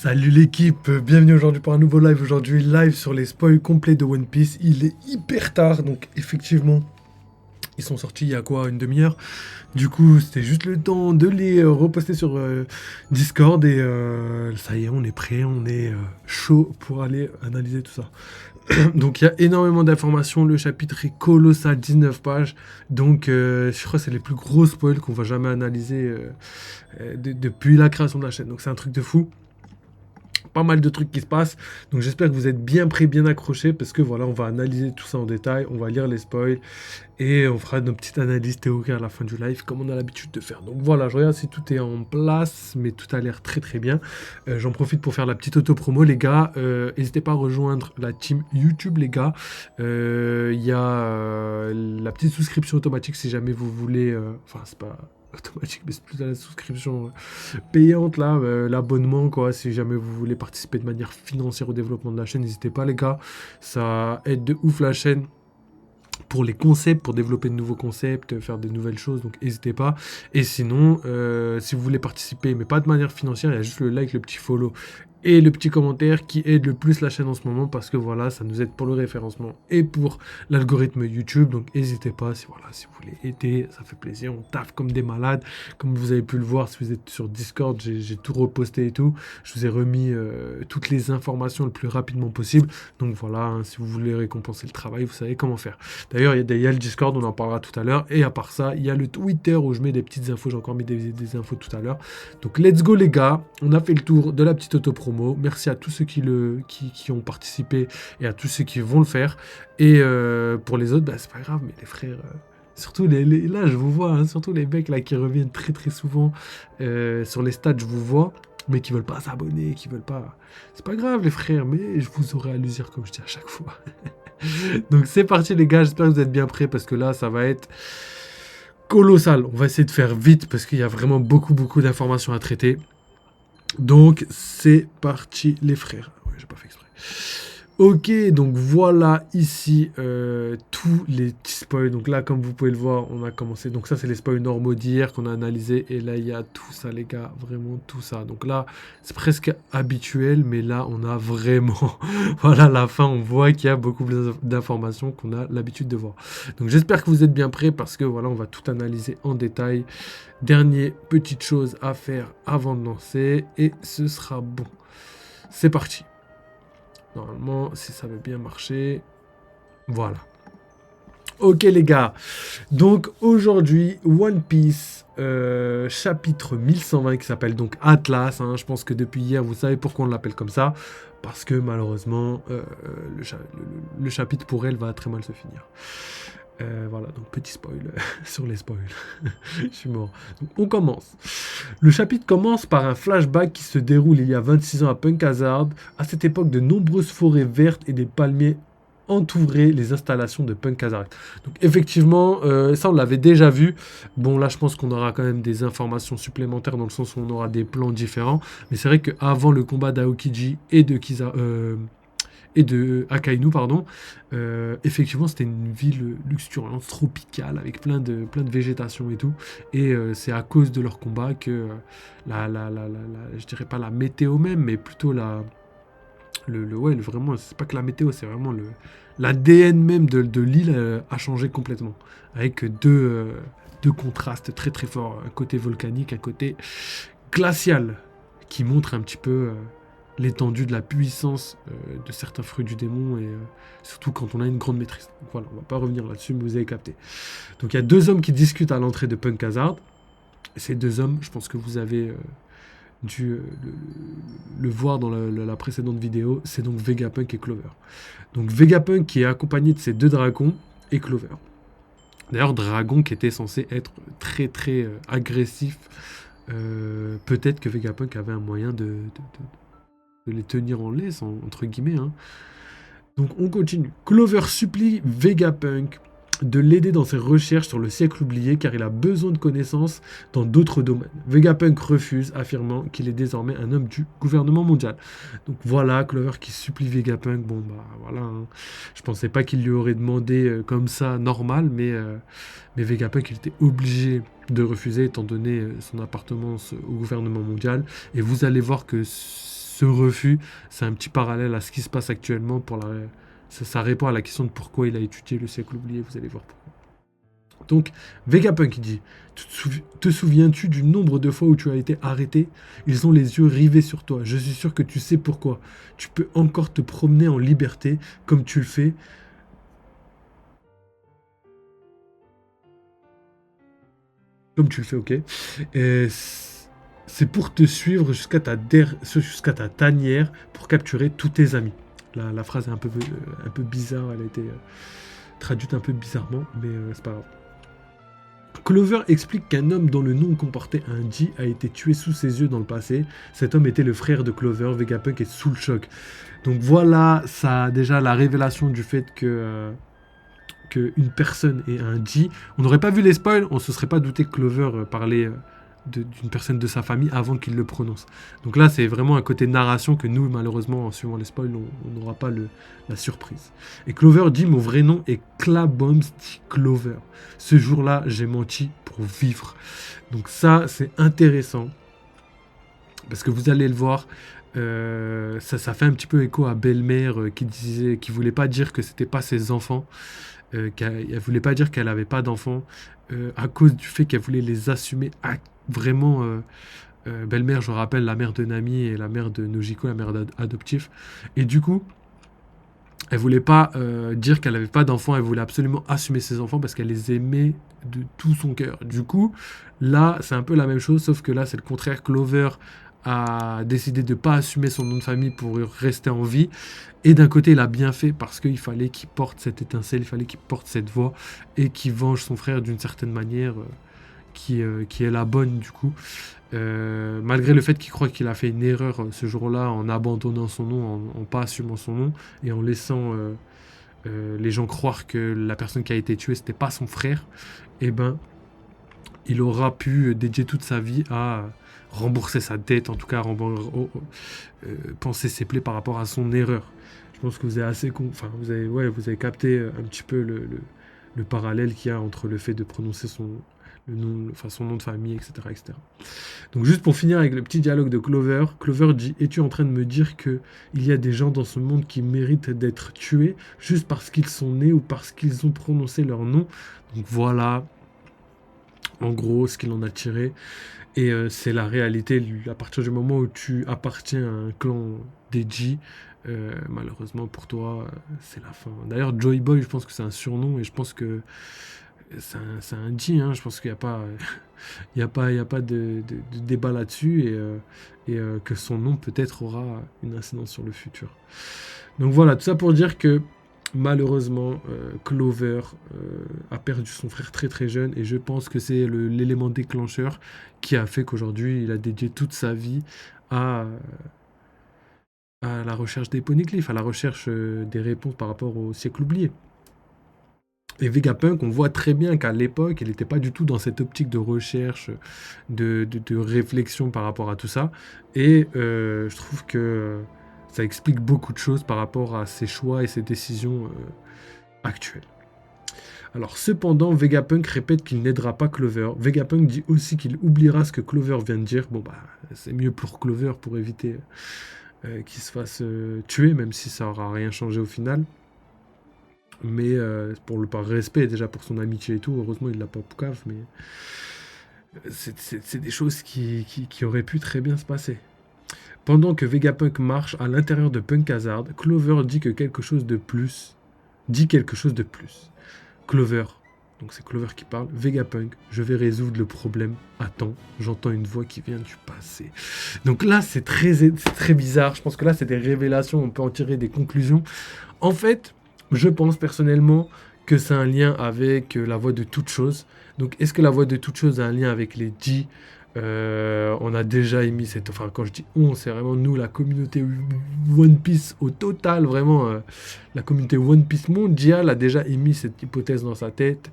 Salut l'équipe, bienvenue aujourd'hui pour un nouveau live. Aujourd'hui, live sur les spoils complets de One Piece. Il est hyper tard, donc effectivement, ils sont sortis il y a quoi, une demi-heure. Du coup, c'était juste le temps de les reposter sur Discord et ça y est, on est prêt, on est chaud pour aller analyser tout ça. Donc il y a énormément d'informations, le chapitre est colossal, 19 pages, donc je crois que c'est les plus gros spoils qu'on va jamais analyser depuis la création de la chaîne, donc c'est un truc de fou. Pas mal de trucs qui se passent, donc j'espère que vous êtes bien prêts, bien accrochés, parce que voilà, on va analyser tout ça en détail, on va lire les spoils, et on fera nos petites analyses théoriques à la fin du live, comme on a l'habitude de faire. Donc voilà, je regarde si tout est en place, mais tout a l'air très très bien. J'en profite pour faire la petite auto-promo, les gars, n'hésitez pas à rejoindre la team YouTube, les gars. Il y a la petite souscription automatique, si jamais vous voulez, enfin c'est pas automatique, mais c'est plus à la souscription payante là, l'abonnement quoi, si jamais vous voulez participer de manière financière au développement de la chaîne, n'hésitez pas les gars, ça aide de ouf la chaîne pour les concepts, pour développer de nouveaux concepts, faire de nouvelles choses, donc n'hésitez pas. Et sinon, si vous voulez participer, mais pas de manière financière, il y a juste le like, le petit follow et le petit commentaire qui aide le plus la chaîne en ce moment, parce que voilà, ça nous aide pour le référencement et pour l'algorithme YouTube, donc n'hésitez pas, si voilà, si vous voulez aider, ça fait plaisir, on taffe comme des malades, comme vous avez pu le voir, si vous êtes sur Discord, j'ai tout reposté et tout, je vous ai remis toutes les informations le plus rapidement possible, donc voilà, hein, si vous voulez récompenser le travail, vous savez comment faire. D'ailleurs, il y a le Discord, on en parlera tout à l'heure, et à part ça, il y a le Twitter où je mets des petites infos, j'ai encore mis des infos tout à l'heure, donc let's go les gars, on a fait le tour de la petite auto-promo. Merci à tous ceux qui ont participé et à tous ceux qui vont le faire. Et pour les autres, bah, c'est pas grave, mais les frères, surtout là, je vous vois, hein, surtout les mecs là qui reviennent très très souvent sur les stats, je vous vois, mais qui veulent pas s'abonner, qui veulent pas. C'est pas grave, les frères, mais je vous aurai à l'usure comme je dis à chaque fois. Donc c'est parti, les gars, j'espère que vous êtes bien prêts parce que là, ça va être colossal. On va essayer de faire vite parce qu'il y a vraiment beaucoup d'informations à traiter. Donc, c'est parti, les frères. Ouais, j'ai pas fait exprès. Ok, donc voilà ici tous les petits spoils. Donc là, comme vous pouvez le voir, on a commencé. Donc ça, c'est les spoils normaux d'hier qu'on a analysé. Et là, il y a tout ça, les gars. Vraiment tout ça. Donc là, c'est presque habituel. Mais là, on a vraiment... voilà, à la fin, on voit qu'il y a beaucoup d'informations qu'on a l'habitude de voir. Donc j'espère que vous êtes bien prêts parce que voilà, on va tout analyser en détail. Dernière petite chose à faire avant de lancer. Et ce sera bon. C'est parti. Normalement, si ça veut bien marcher. Voilà. Ok les gars. Donc aujourd'hui, One Piece, chapitre 1120 qui s'appelle donc Atlas. Hein. Je pense que depuis hier, vous savez pourquoi on l'appelle comme ça. Parce que malheureusement, le chapitre pour elle va très mal se finir. Voilà, donc petit spoil sur les spoils. Je suis mort. Donc, on commence. Le chapitre commence par un flashback qui se déroule il y a 26 ans à Punk Hazard. À cette époque, de nombreuses forêts vertes et des palmiers entouraient les installations de Punk Hazard. Donc effectivement, ça on l'avait déjà vu. Bon là je pense qu'on aura quand même des informations supplémentaires dans le sens où on aura des plans différents. Mais c'est vrai qu'avant le combat d'Aokiji et de Akainu, pardon. Effectivement, c'était une ville luxuriante, tropicale, avec plein de végétation et tout. Et c'est à cause de leur combat que je dirais pas la météo même, mais plutôt vraiment, c'est pas que la météo, c'est vraiment l'ADN même de l'île a changé complètement. Avec deux contrastes très très forts, un côté volcanique, un côté glacial, qui montre un petit peu l'étendue de la puissance de certains fruits du démon et surtout quand on a une grande maîtrise. Donc voilà, on va pas revenir là-dessus, mais vous avez capté. Donc il y a deux hommes qui discutent à l'entrée de Punk Hazard. Ces deux hommes, je pense que vous avez dû le voir dans la précédente vidéo, c'est donc Vegapunk et Clover. Donc Vegapunk qui est accompagné de ses deux dragons et Clover. D'ailleurs, dragon qui était censé être très très agressif. Peut-être que Vegapunk avait un moyen de les tenir en laisse, entre guillemets. Hein. Donc on continue. Clover supplie Vegapunk de l'aider dans ses recherches sur le siècle oublié car il a besoin de connaissances dans d'autres domaines. Vegapunk refuse, affirmant qu'il est désormais un homme du gouvernement mondial. Donc voilà, Clover qui supplie Vegapunk. Bon bah voilà, hein. Je pensais pas qu'il lui aurait demandé comme ça normal, mais Vegapunk il était obligé de refuser étant donné son appartenance au gouvernement mondial. Et vous allez voir que ce refus, c'est un petit parallèle à ce qui se passe actuellement ça répond à la question de pourquoi il a étudié le siècle oublié, vous allez voir pourquoi. Donc, Vegapunk dit, te souviens-tu du nombre de fois où tu as été arrêté? Ils ont les yeux rivés sur toi. Je suis sûr que tu sais pourquoi. Tu peux encore te promener en liberté comme tu le fais. Comme tu le fais, ok. Et c'est pour te suivre jusqu'à ta tanière pour capturer tous tes amis. La phrase est un peu bizarre, elle a été traduite un peu bizarrement, mais c'est pas grave. Clover explique qu'un homme dont le nom comportait un J a été tué sous ses yeux dans le passé. Cet homme était le frère de Clover. Vegapunk est sous le choc. Donc voilà, ça a déjà la révélation du fait que une personne ait un J. On n'aurait pas vu les spoils, on se serait pas douté que Clover parlait d'une personne de sa famille avant qu'il le prononce. Donc là, c'est vraiment un côté narration que nous, malheureusement, en suivant les spoils, on n'aura pas la surprise. Et Clover dit, mon vrai nom est Claboms dit Clover. Ce jour-là, j'ai menti pour vivre. Donc ça, c'est intéressant. Parce que vous allez le voir, ça fait un petit peu écho à Belle-Mère qui voulait pas dire que c'était pas ses enfants. Elle voulait pas dire qu'elle avait pas d'enfants à cause du fait qu'elle voulait les assumer vraiment. Belle-Mère, je rappelle, la mère de Nami et la mère de Nojiko, la mère adoptive. Et du coup, elle voulait pas dire qu'elle avait pas d'enfants, elle voulait absolument assumer ses enfants parce qu'elle les aimait de tout son cœur. Du coup, là, c'est un peu la même chose, sauf que là, c'est le contraire. Clover a décidé de ne pas assumer son nom de famille pour rester en vie. Et d'un côté, il a bien fait parce qu'il fallait qu'il porte cette étincelle, il fallait qu'il porte cette voix et qu'il venge son frère d'une certaine manière qui est la bonne du coup. Malgré le fait qu'il croit qu'il a fait une erreur ce jour-là en abandonnant son nom, en pas assumant son nom et en laissant les gens croire que la personne qui a été tuée, c'était pas son frère, et ben, il aura pu dédier toute sa vie à rembourser sa dette, en tout cas penser ses plaies par rapport à son erreur. Je pense que vous avez vous avez capté un petit peu le parallèle qu'il y a entre le fait de prononcer son nom de famille, etc., etc. Donc juste pour finir avec le petit dialogue de Clover, Clover dit, es-tu en train de me dire que il y a des gens dans ce monde qui méritent d'être tués juste parce qu'ils sont nés ou parce qu'ils ont prononcé leur nom? Donc voilà, en gros, ce qu'il en a tiré. Et c'est la réalité, à partir du moment où tu appartiens à un clan Deji, malheureusement pour toi, c'est la fin. D'ailleurs, Joy Boy, je pense que c'est un surnom, et je pense que c'est un G, hein, je pense qu'il n'y a pas, il y a pas de débat là-dessus, et que son nom peut-être aura une incidence sur le futur. Donc voilà, tout ça pour dire que malheureusement, Clover a perdu son frère très très jeune, et je pense que c'est l'élément déclencheur qui a fait qu'aujourd'hui il a dédié toute sa vie à la recherche des poneglyphes, à la recherche des réponses par rapport au siècle oublié. Et Vegapunk, on voit très bien qu'à l'époque, il n'était pas du tout dans cette optique de recherche, de réflexion par rapport à tout ça. Et je trouve que ça explique beaucoup de choses par rapport à ses choix et ses décisions actuelles. Alors cependant, Vegapunk répète qu'il n'aidera pas Clover. Vegapunk dit aussi qu'il oubliera ce que Clover vient de dire. Bon bah, c'est mieux pour Clover pour éviter qu'il se fasse tuer, même si ça n'aura rien changé au final. Mais par respect déjà pour son amitié et tout, heureusement il l'a pas poucave, mais c'est des choses qui auraient pu très bien se passer. Pendant que Vegapunk marche à l'intérieur de Punk Hazard, Clover dit quelque chose de plus. Clover, donc c'est Clover qui parle, Vegapunk, je vais résoudre le problème. Attends, j'entends une voix qui vient du passé. Donc là, c'est très bizarre. Je pense que là, c'est des révélations, on peut en tirer des conclusions. En fait, je pense personnellement que c'est un lien avec la voix de toute chose. Donc, est-ce que la voix de toute chose a un lien avec les G? On a déjà émis cette... Enfin, quand je dis on, c'est vraiment nous, la communauté One Piece au total. Vraiment, la communauté One Piece mondiale a déjà émis cette hypothèse dans sa tête.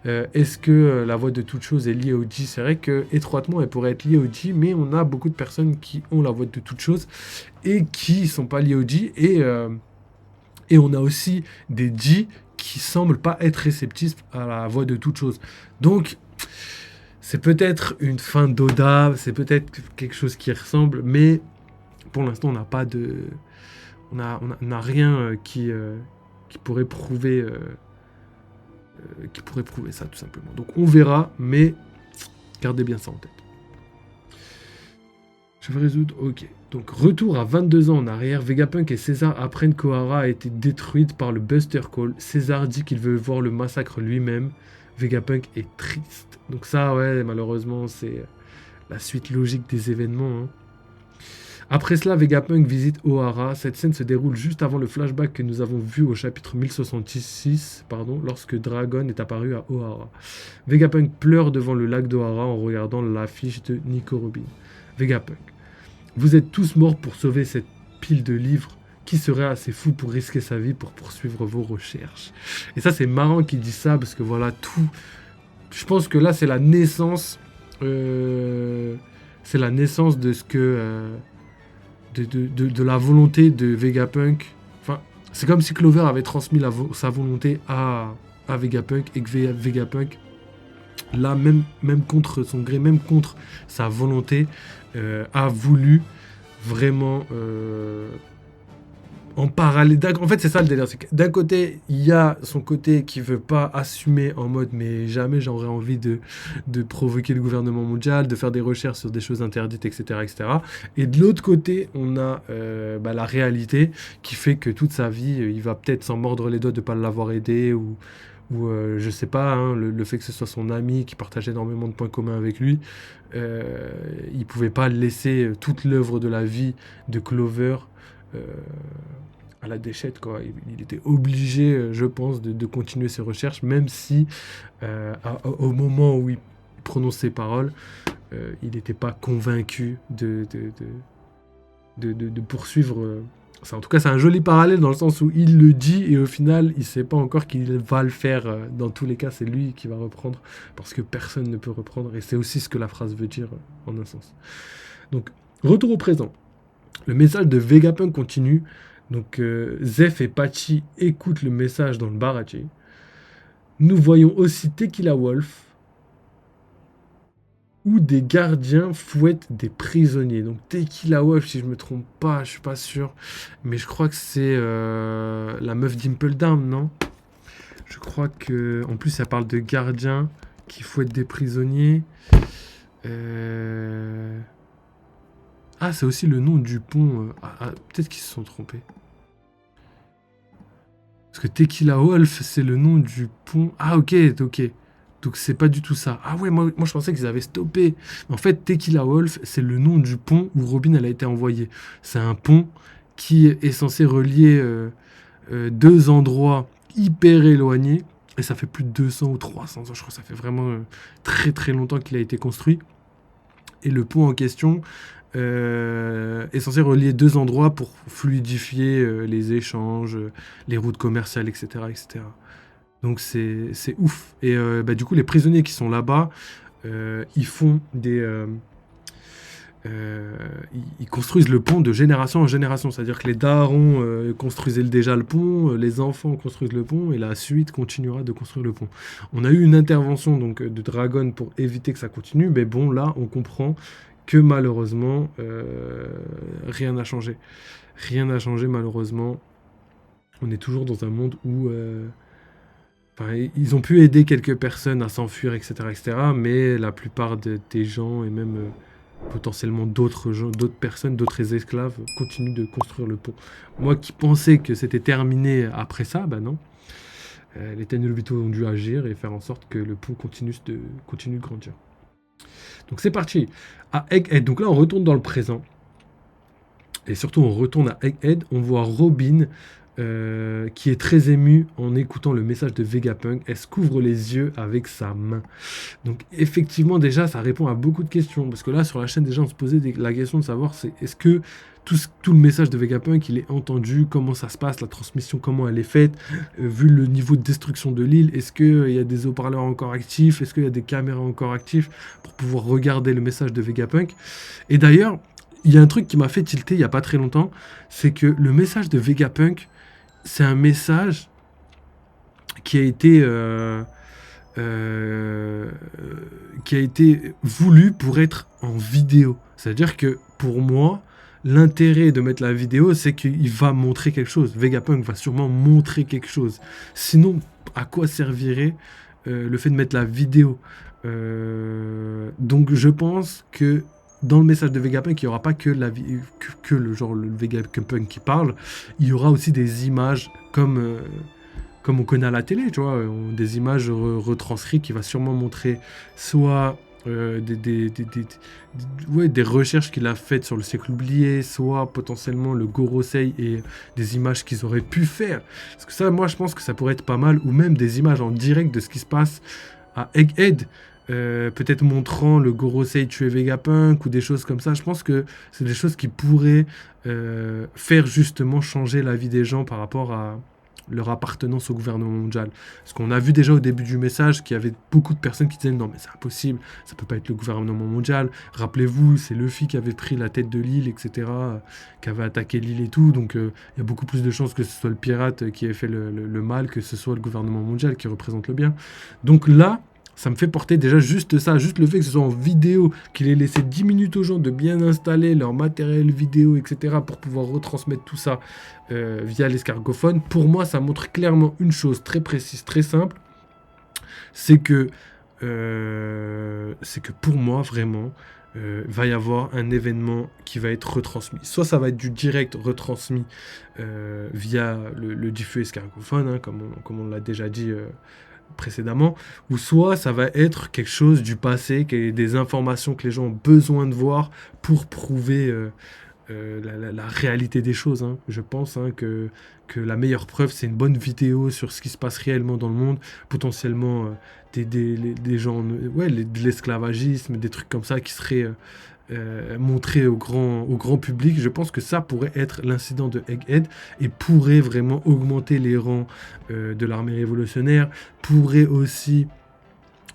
Est-ce que la voix de toute chose est liée au G? C'est vrai que étroitement, elle pourrait être liée au G, mais on a beaucoup de personnes qui ont la voix de toute chose et qui ne sont pas liées au G. Et on a aussi des G qui semblent pas être réceptifs à la voix de toute chose. Donc, c'est peut-être une fin d'Oda, c'est peut-être quelque chose qui ressemble, mais Pour l'instant, on n'a pas de... On n'a rien qui pourrait prouver ça, tout simplement. Donc on verra, mais gardez bien ça en tête. Je vais résoudre, ok. Donc retour à 22 ans en arrière, Vegapunk et César apprennent qu'Ohara a été détruite par le Buster Call. César dit qu'il veut voir le massacre lui-même. Vegapunk est triste. Donc ça, ouais, malheureusement, c'est la suite logique des événements. Hein. Après cela, Vegapunk visite Ohara. Cette scène se déroule juste avant le flashback que nous avons vu au chapitre 1066, lorsque Dragon est apparu à Ohara. Vegapunk pleure devant le lac d'Ohara en regardant l'affiche de Nico Robin. Vegapunk. Vous êtes tous morts pour sauver cette pile de livres. Qui serait assez fou pour risquer sa vie pour poursuivre vos recherches? Et ça, c'est marrant qu'il dise ça, parce que voilà, tout... Je pense que là, c'est la naissance... c'est la naissance de ce que... de la volonté de Vegapunk. Enfin, c'est comme si Clover avait transmis sa volonté à Vegapunk, et que Vegapunk, là, même contre son gré, même contre sa volonté, a voulu vraiment en parallèle. En fait, c'est ça le délire. C'est que d'un côté, il y a son côté qui veut pas assumer en mode mais jamais j'aurais envie de provoquer le gouvernement mondial, de faire des recherches sur des choses interdites, etc. etc. Et de l'autre côté, on a la réalité qui fait que toute sa vie, il va peut-être s'en mordre les doigts de pas l'avoir aidé ou je sais pas, hein, le fait que ce soit son ami qui partage énormément de points communs avec lui, il pouvait pas laisser toute l'œuvre de la vie de Clover à la déchette, quoi. Il était obligé, je pense, de continuer ses recherches, même si au moment où il prononce ses paroles, il n'était pas convaincu de poursuivre... Ça, en tout cas, c'est un joli parallèle dans le sens où il le dit et au final, il ne sait pas encore qu'il va le faire. Dans tous les cas, c'est lui qui va reprendre parce que personne ne peut reprendre. Et c'est aussi ce que la phrase veut dire en un sens. Donc, retour au présent. Le message de Vegapunk continue. Donc, Zeph et Patchy écoutent le message dans le baraché. Nous voyons aussi Tequila Wolf, où des gardiens fouettent des prisonniers. Donc Tequila Wolf, si je me trompe pas, je suis pas sûr, mais je crois que c'est la meuf d'Impel Down, non? Je crois que, en plus, ça parle de gardiens qui fouettent des prisonniers. Ah, c'est aussi le nom du pont. Peut-être qu'ils se sont trompés. Parce que Tequila Wolf, c'est le nom du pont. Ah, ok. Donc c'est pas du tout ça. Ah ouais, moi je pensais qu'ils avaient stoppé. En fait, Tequila Wolf, c'est le nom du pont où Robin elle a été envoyée. C'est un pont qui est censé relier deux endroits hyper éloignés. Et ça fait plus de 200 ou 300 ans, je crois que ça fait vraiment très très longtemps qu'il a été construit. Et le pont en question est censé relier deux endroits pour fluidifier les échanges, les routes commerciales, etc. etc. Donc c'est ouf. Et du coup, les prisonniers qui sont là-bas, ils font des... ils construisent le pont de génération en génération. C'est-à-dire que les darons construisaient déjà le pont, les enfants construisent le pont, et la suite continuera de construire le pont. On a eu une intervention donc, de Dragon pour éviter que ça continue, mais bon, là, on comprend que malheureusement, rien n'a changé. Rien n'a changé, malheureusement. On est toujours dans un monde où... ils ont pu aider quelques personnes à s'enfuir, etc., etc., mais la plupart des gens, et même potentiellement d'autres personnes, d'autres esclaves, continuent de construire le pont. Moi qui pensais que c'était terminé après ça, bah non. Les Tenryubito ont dû agir et faire en sorte que le pont continue de grandir. Donc c'est parti. À Egghead, donc là on retourne dans le présent. Et surtout on retourne à Egghead, on voit Robin... qui est très émue en écoutant le message de Vegapunk. Elle se couvre les yeux avec sa main. Donc effectivement déjà ça répond à beaucoup de questions, parce que là sur la chaîne déjà on se posait la question de savoir est-ce que tout le message de Vegapunk il est entendu, comment ça se passe, la transmission comment elle est faite, vu le niveau de destruction de l'île, est-ce qu'il y a des haut-parleurs encore actifs, est-ce qu'il y a des caméras encore actives pour pouvoir regarder le message de Vegapunk. Et d'ailleurs il y a un truc qui m'a fait tilter il y a pas très longtemps, c'est que le message de Vegapunk, c'est un message qui a été voulu pour être en vidéo. C'est-à-dire que pour moi, l'intérêt de mettre la vidéo, c'est qu'il va montrer quelque chose. Vegapunk va sûrement montrer quelque chose. Sinon, à quoi servirait le fait de mettre la vidéo? Donc je pense que dans le message de Vegapunk, il n'y aura pas que, que le genre le Vegapunk qui parle, il y aura aussi des images comme on connaît à la télé, tu vois, des images retranscrites qui va sûrement montrer soit ouais, des recherches qu'il a faites sur le siècle oublié, soit potentiellement le Gorosei et des images qu'ils auraient pu faire. Parce que ça, moi, je pense que ça pourrait être pas mal, ou même des images en direct de ce qui se passe à Egghead, peut-être montrant le Gorosei tuer Vegapunk, ou des choses comme ça. Je pense que c'est des choses qui pourraient faire justement changer la vie des gens par rapport à leur appartenance au gouvernement mondial. Parce qu'on a vu déjà au début du message qu'il y avait beaucoup de personnes qui disaient non mais c'est impossible, ça peut pas être le gouvernement mondial. Rappelez-vous, c'est Luffy qui avait pris la tête de l'île, etc., qui avait attaqué l'île et tout, donc il y a beaucoup plus de chances que ce soit le pirate qui ait fait le mal que ce soit le gouvernement mondial qui représente le bien. Donc là, ça me fait porter déjà juste ça, juste le fait que ce soit en vidéo, qu'il ait laissé 10 minutes aux gens de bien installer leur matériel vidéo, etc., pour pouvoir retransmettre tout ça via l'escargophone. Pour moi, ça montre clairement une chose très précise, très simple, c'est que pour moi, vraiment, va y avoir un événement qui va être retransmis. Soit ça va être du direct retransmis via le diffus escargophone, hein, comme on l'a déjà dit précédemment, ou soit ça va être quelque chose du passé, des informations que les gens ont besoin de voir pour prouver la réalité des choses. Hein. Je pense que la meilleure preuve, c'est une bonne vidéo sur ce qui se passe réellement dans le monde, potentiellement des gens, ouais, de l'esclavagisme, des trucs comme ça qui seraient montrés au grand public. Je pense que ça pourrait être l'incident de Egghead et pourrait vraiment augmenter les rangs de l'armée révolutionnaire, pourrait aussi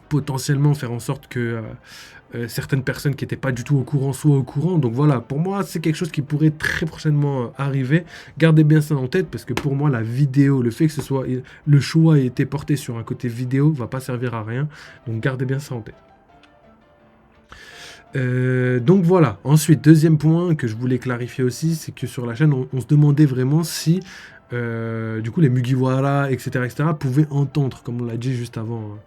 potentiellement faire en sorte que certaines personnes qui n'étaient pas du tout au courant soient au courant. Donc voilà, pour moi, c'est quelque chose qui pourrait très prochainement arriver. Gardez bien ça en tête, parce que pour moi, la vidéo, le fait que le choix ait été porté sur un côté vidéo, va pas servir à rien. Donc gardez bien ça en tête. Donc voilà. Ensuite, deuxième point que je voulais clarifier aussi, c'est que sur la chaîne, on se demandait vraiment si du coup les Mugiwara, etc., pouvaient entendre, comme on l'a dit juste avant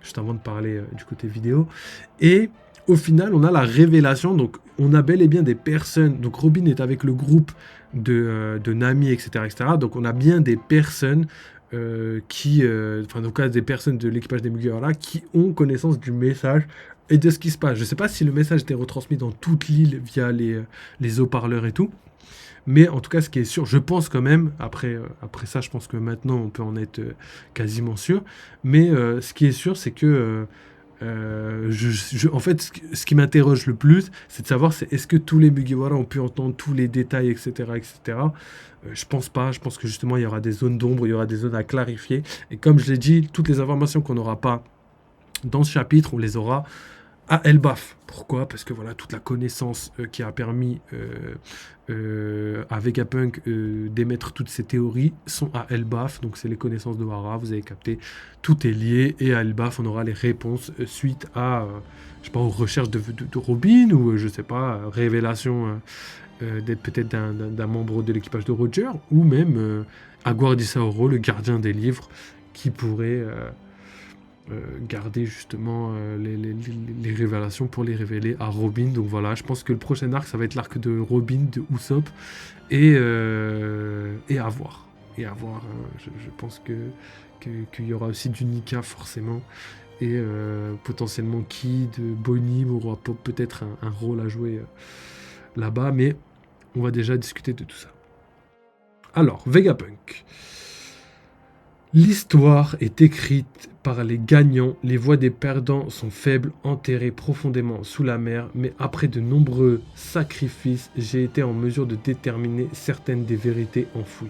de parler du côté vidéo. Et au final, on a la révélation. Donc, on a bel et bien des personnes. Donc, Robin est avec le groupe de Nami, etc., etc. Donc, on a bien des personnes enfin, en tout cas, des personnes de l'équipage des Mugiwara qui ont connaissance du message et de ce qui se passe. Je ne sais pas si le message était retransmis dans toute l'île via les haut-parleurs et tout. Mais en tout cas, ce qui est sûr, je pense quand même, après ça, je pense que maintenant, on peut en être quasiment sûr. Mais ce qui est sûr, c'est que, en fait, ce qui m'interroge le plus, c'est de savoir, est-ce que tous les Mugiwara ont pu entendre tous les détails, etc., etc. Je pense pas. Je pense que justement, il y aura des zones d'ombre, il y aura des zones à clarifier. Et comme je l'ai dit, toutes les informations qu'on n'aura pas dans ce chapitre, on les aura à Elbaf. Pourquoi? Parce que voilà, toute la connaissance qui a permis à Vegapunk d'émettre toutes ces théories sont à Elbaf. Donc c'est les connaissances de Wara, vous avez capté, tout est lié. Et à Elbaf, on aura les réponses suite à, je sais pas, aux recherches de Robin, ou je sais pas, révélation peut-être d'un membre de l'équipage de Roger, ou même à Guardisauro, le gardien des livres, qui pourrait garder justement les révélations pour les révéler à Robin. Donc voilà, je pense que le prochain arc, ça va être l'arc de Robin, de Usopp, et à voir. Et à voir, je pense qu'il y aura aussi du Nika forcément, et potentiellement Kid, Bonnie aura peut-être un rôle à jouer là-bas, mais on va déjà discuter de tout ça. Alors, Vegapunk. L'histoire est écrite par les gagnants, les voix des perdants sont faibles, enterrées profondément sous la mer, mais après de nombreux sacrifices, j'ai été en mesure de déterminer certaines des vérités enfouies,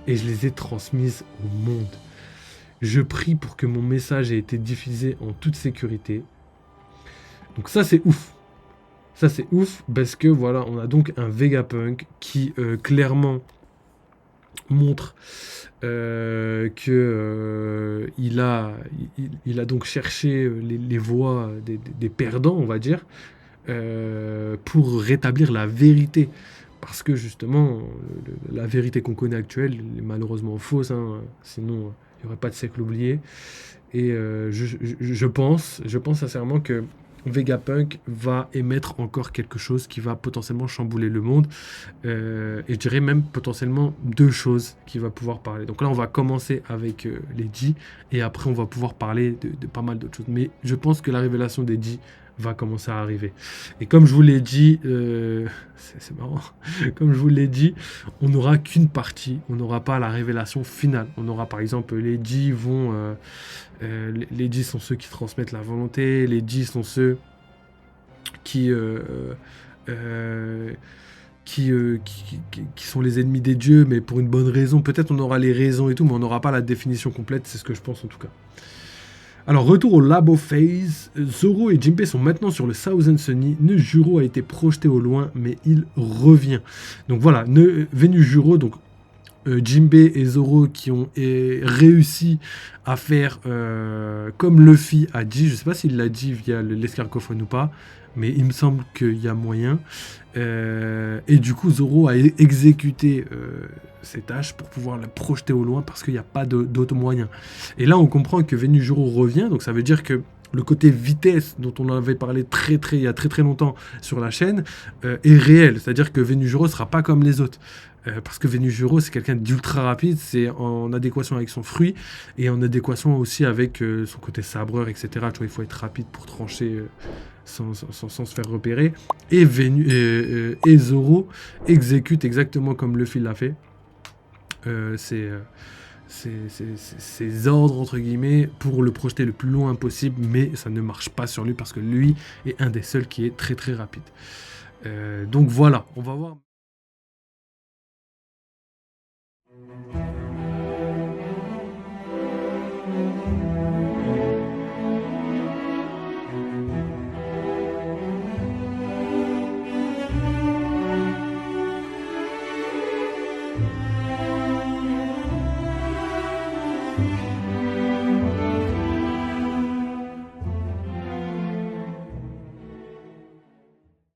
et je les ai transmises au monde. Je prie pour que mon message ait été diffusé en toute sécurité. Donc ça c'est ouf. Ça c'est ouf, parce que voilà, on a donc un Vegapunk qui clairement montre que il a donc cherché les voies des perdants, on va dire, pour rétablir la vérité. parce que justement, la vérité qu'on connaît actuelle est malheureusement fausse, hein, sinon il n'y aurait pas de siècle oublié. Et je pense sincèrement que Vegapunk va émettre encore quelque chose qui va potentiellement chambouler le monde. Et je dirais même potentiellement deux choses qui va pouvoir parler. Donc là, on va commencer avec les G, et après, on va pouvoir parler de pas mal d'autres choses. Mais je pense que la révélation des G va commencer à arriver. Et comme je vous l'ai dit, c'est marrant, comme je vous l'ai dit, on n'aura qu'une partie, on n'aura pas la révélation finale. On aura par exemple les G vont... les G sont ceux qui transmettent la volonté, les G sont ceux qui, qui sont les ennemis des dieux, mais pour une bonne raison. Peut-être on aura les raisons et tout, mais on n'aura pas la définition complète, c'est ce que je pense en tout cas. Alors, retour au Labo Phase. Zoro et Jinbei sont maintenant sur le Thousand Sunny. Nejuro a été projeté au loin, mais il revient. Donc voilà, Venujuro, donc Jinbei et Zoro qui ont réussi à faire comme Luffy a dit. Je ne sais pas s'il l'a dit via l'escargophone ou pas, mais il me semble qu'il y a moyen. Et du coup, Zoro a exécuté ses tâches pour pouvoir la projeter au loin parce qu'il n'y a pas d'autre moyen. Et là, on comprend que Venujuro revient, donc ça veut dire que le côté vitesse dont on avait parlé il y a très longtemps sur la chaîne est réel. C'est-à-dire que Venujuro ne sera pas comme les autres. Parce que Venujuro, c'est quelqu'un d'ultra rapide, c'est en adéquation avec son fruit et en adéquation aussi avec son côté sabreur, etc. Tu vois, il faut être rapide pour trancher sans se faire repérer. Et Zoro exécute exactement comme Luffy l'a fait. Ses ordres, entre guillemets, pour le projeter le plus loin possible, mais ça ne marche pas sur lui parce que lui est un des seuls qui est très rapide. Donc voilà, on va voir.